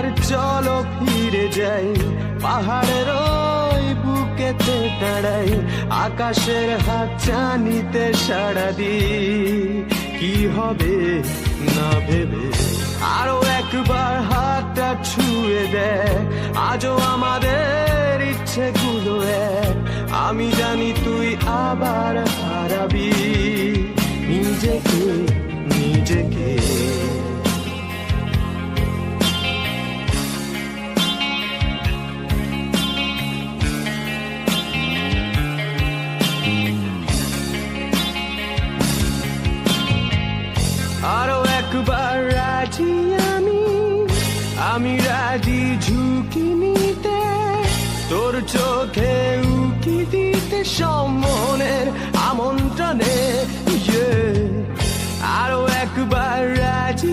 একবার চলো ফিরে যাই, পাহাড়ের ওই বুকেতে দাঁড়াই, আকাশের হাত চানিতে সাড়া দি, কি হবে না ভেবে। আরো একবার হাতটা ছুঁয়ে দেয়, আজও আমাদের ইচ্ছেগুলো এক, আমি জানি তুই আবার হারাবি নিজেকে নিজেকে। আরো একবার রাজি আমি রাজি ঝুঁকি নিতে, তোর চোখে উকি দিতে সম্মনের আমন্ত্রণে। আরো একবার রাজি